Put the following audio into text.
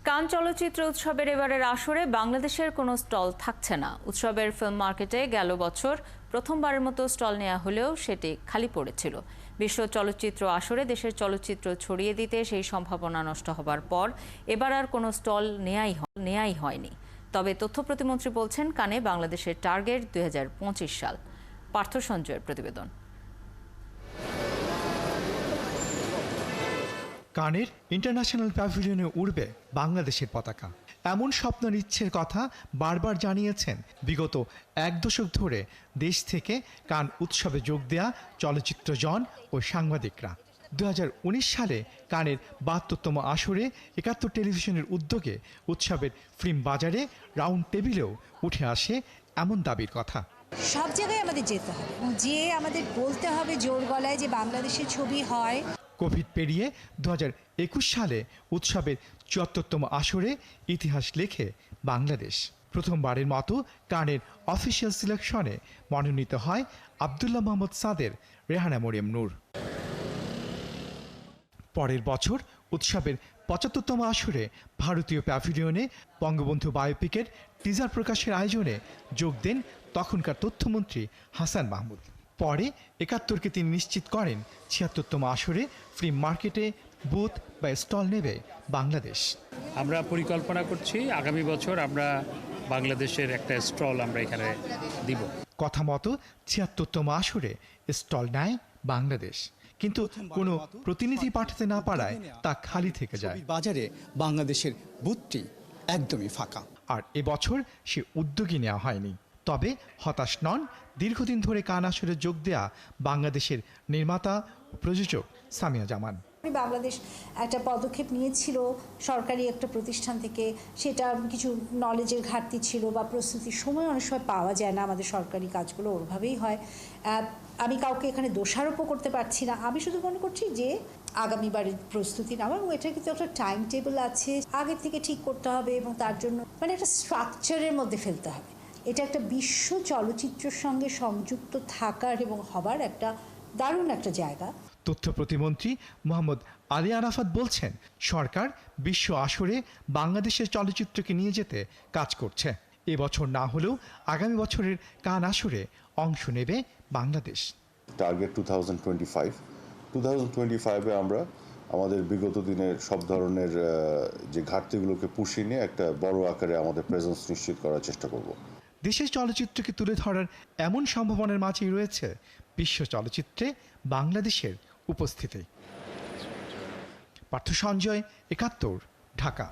কান চলচ্চিত্র উৎসবের এবারের আসরে বাংলাদেশের কোনো স্টল থাকছে না। উৎসবের ফিল্ম মার্কেটে গেল বছর প্রথমবারের মতো স্টল নেওয়া হলেও সেটি খালি পড়েছিল। বিশ্ব চলচ্চিত্র আসরে দেশের চলচ্চিত্র ছড়িয়ে দিতে সেই সম্ভাবনা নষ্ট হবার পর এবার আর কোনো স্টল নেয়াই হয়নি। তবে তথ্য প্রতিমন্ত্রী বলছেন, কানে বাংলাদেশের টার্গেট 2025 সাল। পার্থ সঞ্জয়ের প্রতিবেদন। কানের ইন্টারন্যাশনাল প্যাভিলিয়নে উড়বে বাংলাদেশের পতাকা, এমন স্বপ্নের ইচ্ছের কথা বারবার জানিয়েছেন বিগত এক দশক ধরে দেশ থেকে কান উৎসবে যোগ দেয়া চলচ্চিত্রজন ও সাংবাদিকরা। 2019 সালে কানের 72তম আসরে 71 টেলিভিশনের উদ্যোগে উৎসবের ফিল্ম বাজারে রাউন্ড টেবিলেও উঠে আসে এমন দাবির কথা। সব জায়গায় আমাদের যেতে হবে এবং আমাদের বলতে হবে জোর গলায় যে বাংলাদেশের ছবি হয়। কোভিড পেরিয়ে 2021 সালে উৎসবের 74তম আসরে ইতিহাস লেখে বাংলাদেশ। প্রথমবারের মতো কানের অফিসিয়াল সিলেকশনে মনোনীত হয় আব্দুল্লাহ মোহাম্মদ সাদের, রেহানা মরিয়ম নূর। পরের বছর উৎসবের 75তম আসরে ভারতীয় প্যাভিলিয়নে বঙ্গবন্ধু বায়োপিকের টিজার প্রকাশের আয়োজনে যোগ দেন তখনকার তথ্যমন্ত্রী হাসান মাহমুদ। পরে 71কে তিনি নিশ্চিত করেন 76তম আসরে ফিল্ম মার্কেটে বুথ বা স্টল নেবে বাংলাদেশ। আমরা পরিকল্পনা করছি আগামী বছর আমরা বাংলাদেশের একটা স্টল আমরা এখানে দিব। কথা মতো 76তম আসরে স্টল নেয় বাংলাদেশ, কিন্তু কোনো প্রতিনিধি পাঠাতে না পারায় তা খালি থেকে যায়। বাজারে বাংলাদেশের বুথটি একদমই ফাঁকা। আর এবছর সে উদ্যোগই নেওয়া হয়নি। তবে হতাশ নন দীর্ঘদিন ধরে কান আসরে যোগ দেয়া বাংলাদেশের নির্মাতা ও প্রযোজক সামিয়া জামান। বাংলাদেশ একটা পদক্ষেপ নিয়েছিল সরকারি একটা প্রতিষ্ঠান থেকে, সেটা কিছু নলেজের ঘাটতি ছিল বা প্রস্তুতির সময় অনেক সময় পাওয়া যায় না। আমাদের সরকারি কাজগুলো ওরভাবেই হয়। আমি কাউকে এখানে দোষারোপও করতে পারছি না। আমি শুধু মনে করছি যে আগামীবারের প্রস্তুতি নেওয়া, এবং এটা কিন্তু একটা টাইম টেবিল আছে, আগে থেকে ঠিক করতে হবে এবং তার জন্য একটা স্ট্রাকচারের মধ্যে ফেলতে হবে। এটা একটা বিশ্ব চলচ্চিত্রের সঙ্গে সংযুক্ত থাকার এবং হবার একটা দারুণ একটা জায়গা। তথ্য প্রতিমন্ত্রী মোহাম্মদ আলী আরাফাত বলছেন, সরকার বিশ্ব আসরে বাংলাদেশের চলচ্চিত্রকে নিয়ে যেতে কাজ করছে। এবছর না হলেও আগামী বছরের কান আসরে অংশ নেবে বাংলাদেশ। টার্গেট 2025-এ আমরা আমাদের বিগত দিনের সব ধরনের যে ঘাটতিগুলোকে পুষিয়ে নিয়ে একটা বড় আকারে আমাদের প্রেজেন্স নিশ্চিত করার চেষ্টা করব। দেশের চলচ্চিত্রকে তুলে ধরার এমন সম্ভাবনার মাঝেই রয়েছে বিশ্ব চলচ্চিত্রে বাংলাদেশের উপস্থিতি। পার্থ সঞ্জয়, 71, ঢাকা।